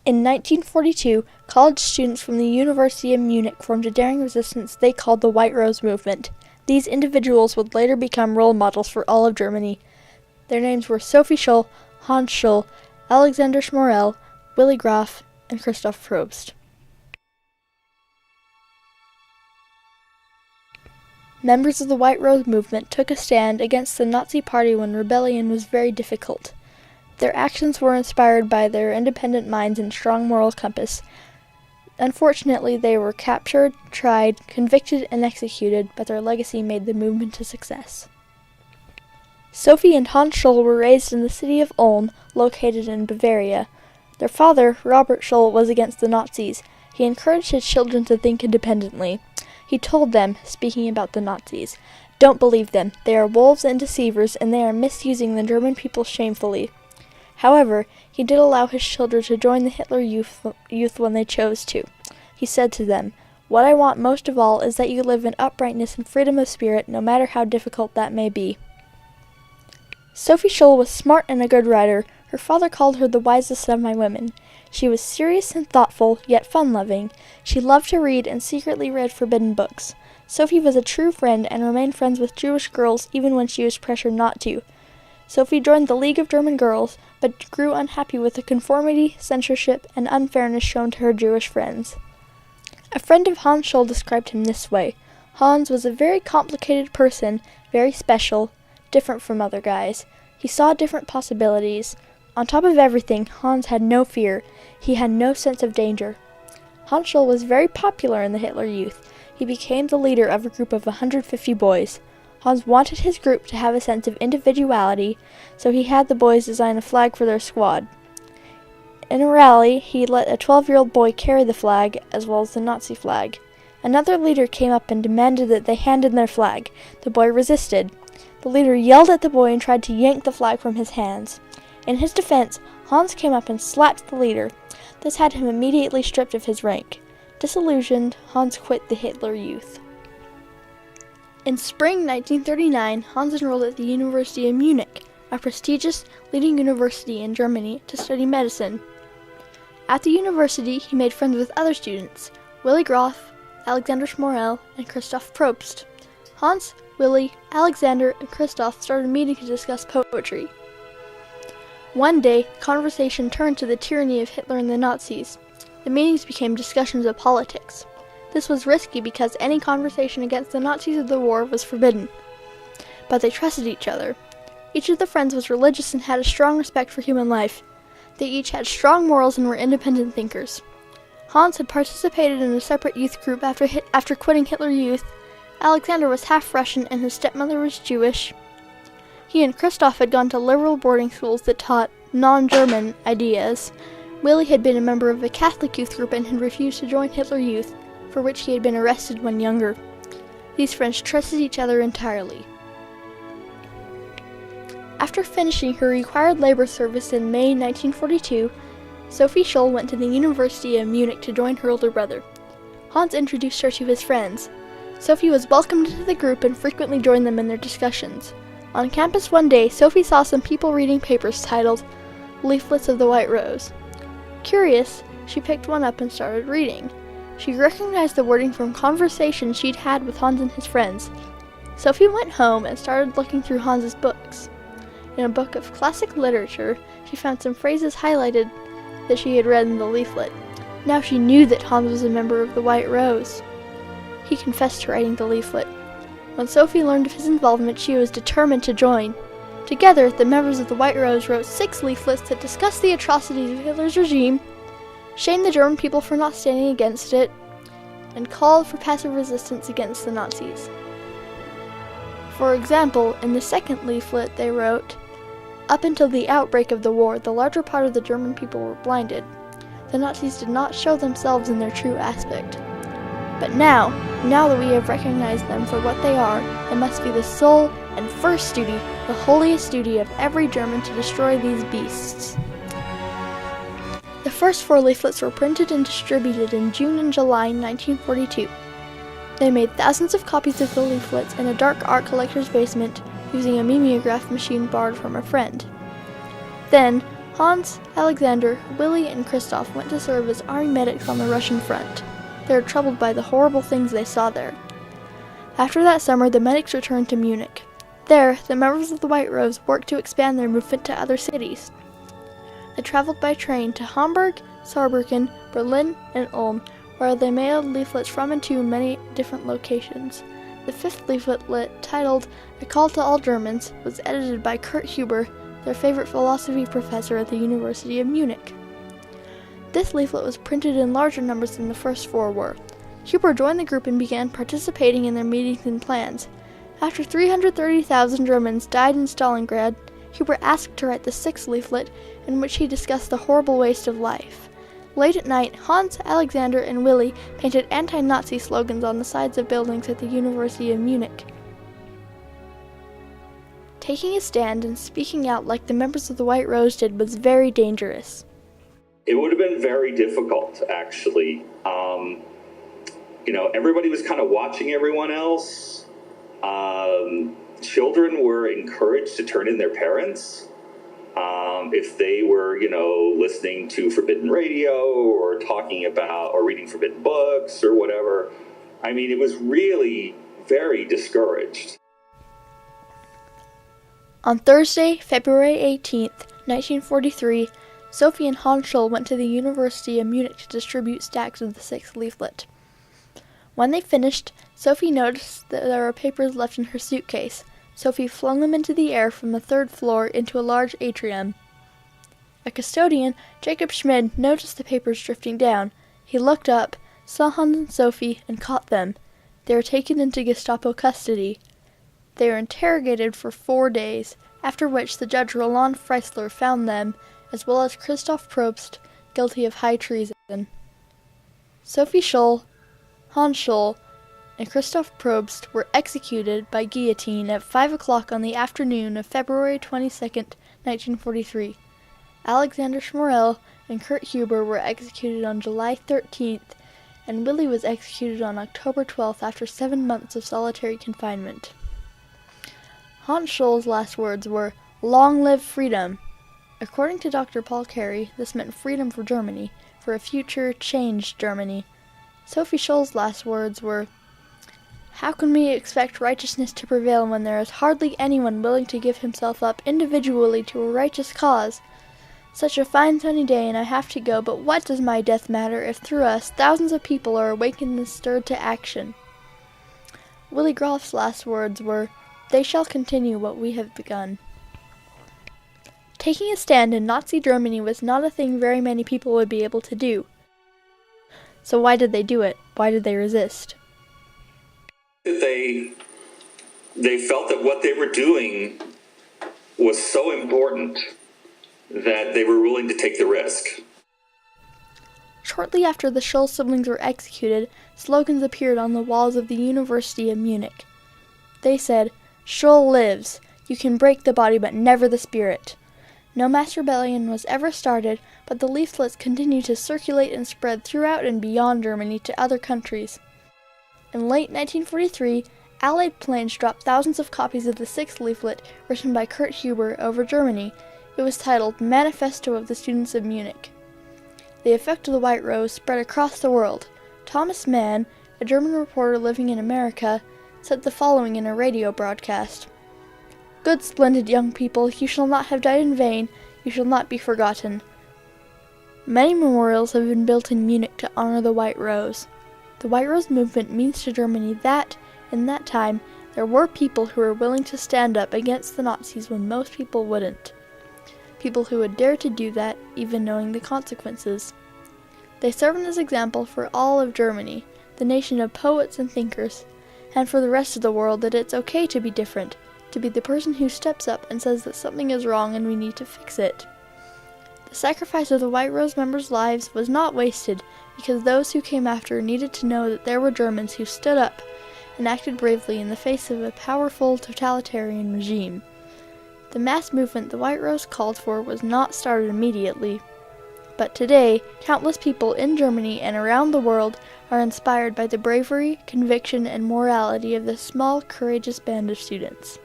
In 1942, college students from the University of Munich formed a daring resistance they called the White Rose Movement. These individuals would later become role models for all of Germany. Their names were Sophie Scholl, Hans Scholl, Alexander Schmorell, Willy Graf, and Christoph Probst. Members of the White Rose Movement took a stand against the Nazi Party when rebellion was very difficult. Their actions were inspired by their independent minds and strong moral compass. Unfortunately, they were captured, tried, convicted, and executed, but their legacy made the movement a success. Sophie and Hans Scholl were raised in the city of Ulm, located in Bavaria. Their father, Robert Scholl, was against the Nazis. He encouraged his children to think independently. He told them, speaking about the Nazis, "Don't believe them. They are wolves and deceivers, and they are misusing the German people shamefully." However, he did allow his children to join the Hitler Youth when they chose to. He said to them, "What I want most of all is that you live in uprightness and freedom of spirit, no matter how difficult that may be." Sophie Scholl was smart and a good writer. Her father called her the wisest of my women. She was serious and thoughtful, yet fun-loving. She loved to read and secretly read forbidden books. Sophie was a true friend and remained friends with Jewish girls even when she was pressured not to. Sophie joined the League of German Girls, but grew unhappy with the conformity, censorship, and unfairness shown to her Jewish friends. A friend of Hans Scholl described him this way: "Hans was a very complicated person, very special, different from other guys. He saw different possibilities. On top of everything, Hans had no fear. He had no sense of danger." Hans Scholl was very popular in the Hitler Youth. He became the leader of a group of 150 boys. Hans wanted his group to have a sense of individuality, so he had the boys design a flag for their squad. In a rally, he let a 12-year-old boy carry the flag, as well as the Nazi flag. Another leader came up and demanded that they hand in their flag. The boy resisted. The leader yelled at the boy and tried to yank the flag from his hands. In his defense, Hans came up and slapped the leader. This had him immediately stripped of his rank. Disillusioned, Hans quit the Hitler Youth. In spring 1939, Hans enrolled at the University of Munich, a prestigious, leading university in Germany, to study medicine. At the university, he made friends with other students, Willy Graf, Alexander Schmorell, and Christoph Probst. Hans, Willy, Alexander, and Christoph started meeting to discuss poetry. One day, the conversation turned to the tyranny of Hitler and the Nazis. The meetings became discussions of politics. This was risky because any conversation against the Nazis of the war was forbidden. But they trusted each other. Each of the friends was religious and had a strong respect for human life. They each had strong morals and were independent thinkers. Hans had participated in a separate youth group after quitting Hitler Youth. Alexander was half Russian and his stepmother was Jewish. He and Christoph had gone to liberal boarding schools that taught non-German ideas. Willy had been a member of a Catholic youth group and had refused to join Hitler Youth, for which he had been arrested when younger. These friends trusted each other entirely. After finishing her required labor service in May 1942, Sophie Scholl went to the University of Munich to join her older brother. Hans introduced her to his friends. Sophie was welcomed into the group and frequently joined them in their discussions. On campus one day, Sophie saw some people reading papers titled "Leaflets of the White Rose." Curious, she picked one up and started reading. She recognized the wording from conversations she'd had with Hans and his friends. Sophie went home and started looking through Hans's books. In a book of classic literature, she found some phrases highlighted that she had read in the leaflet. Now she knew that Hans was a member of the White Rose. He confessed to writing the leaflet. When Sophie learned of his involvement, she was determined to join. Together, the members of the White Rose wrote 6 leaflets that discussed the atrocities of Hitler's regime, shamed the German people for not standing against it, and called for passive resistance against the Nazis. For example, in the second leaflet they wrote, "Up until the outbreak of the war, the larger part of the German people were blinded. The Nazis did not show themselves in their true aspect. But now that we have recognized them for what they are, it must be the sole and first duty, the holiest duty of every German to destroy these beasts." The first 4 leaflets were printed and distributed in June and July 1942. They made thousands of copies of the leaflets in a dark art collector's basement using a mimeograph machine borrowed from a friend. Then, Hans, Alexander, Willy, and Christoph went to serve as army medics on the Russian front. They were troubled by the horrible things they saw there. After that summer, the medics returned to Munich. There, the members of the White Rose worked to expand their movement to other cities. They traveled by train to Hamburg, Saarbrücken, Berlin, and Ulm, where they mailed leaflets from and to many different locations. The fifth leaflet, titled A Call to All Germans, was edited by Kurt Huber, their favorite philosophy professor at the University of Munich. This leaflet was printed in larger numbers than the first four were. Huber joined the group and began participating in their meetings and plans. After 330,000 Germans died in Stalingrad, Huber asked to write the sixth leaflet, in which he discussed the horrible waste of life. Late at night, Hans, Alexander, and Willy painted anti-Nazi slogans on the sides of buildings at the University of Munich. Taking a stand and speaking out like the members of the White Rose did was very dangerous. It would have been very difficult, actually. Everybody was kind of watching everyone else. Children were encouraged to turn in their parents. If they were, listening to forbidden radio or talking about or reading forbidden books or whatever. I mean, it was really very discouraged. On Thursday, February 18th, 1943, Sophie and Hans Scholl went to the University of Munich to distribute stacks of the sixth leaflet. When they finished, Sophie noticed that there were papers left in her suitcase. Sophie flung them into the air from the third floor into a large atrium. A custodian, Jacob Schmid, noticed the papers drifting down. He looked up, saw Hans and Sophie, and caught them. They were taken into Gestapo custody. They were interrogated for 4 days, after which the judge Roland Freisler found them, as well as Christoph Probst, guilty of high treason. Sophie Scholl, Hans Scholl, and Christoph Probst were executed by guillotine at 5 o'clock on the afternoon of February 22nd, 1943. Alexander Schmorell and Kurt Huber were executed on July 13th, and Willy was executed on October 12th after 7 months of solitary confinement. Hans Scholl's last words were, "Long live freedom!" According to Dr. Paul Carey, this meant freedom for Germany, for a future, changed Germany. Sophie Scholl's last words were, "How can we expect righteousness to prevail when there is hardly anyone willing to give himself up individually to a righteous cause? Such a fine sunny day and I have to go, but what does my death matter if through us thousands of people are awakened and stirred to action?" Willy Grof's last words were, "They shall continue what we have begun." Taking a stand in Nazi Germany was not a thing very many people would be able to do. So why did they do it? Why did they resist? They felt that what they were doing was so important that they were willing to take the risk. Shortly after the Scholl siblings were executed, slogans appeared on the walls of the University of Munich. They said, "Scholl lives. You can break the body but never the spirit." No mass rebellion was ever started, but the leaflets continued to circulate and spread throughout and beyond Germany to other countries. In late 1943, Allied planes dropped thousands of copies of the sixth leaflet written by Kurt Huber over Germany. It was titled Manifesto of the Students of Munich. The effect of the White Rose spread across the world. Thomas Mann, a German reporter living in America, said the following in a radio broadcast. "Good, splendid young people, you shall not have died in vain, you shall not be forgotten." Many memorials have been built in Munich to honor the White Rose. The White Rose movement means to Germany that, in that time, there were people who were willing to stand up against the Nazis when most people wouldn't. People who would dare to do that, even knowing the consequences. They serve as an example for all of Germany, the nation of poets and thinkers, and for the rest of the world that it's okay to be different, to be the person who steps up and says that something is wrong and we need to fix it. The sacrifice of the White Rose members' lives was not wasted, because those who came after needed to know that there were Germans who stood up and acted bravely in the face of a powerful totalitarian regime. The mass movement the White Rose called for was not started immediately, but today, countless people in Germany and around the world are inspired by the bravery, conviction, and morality of this small, courageous band of students.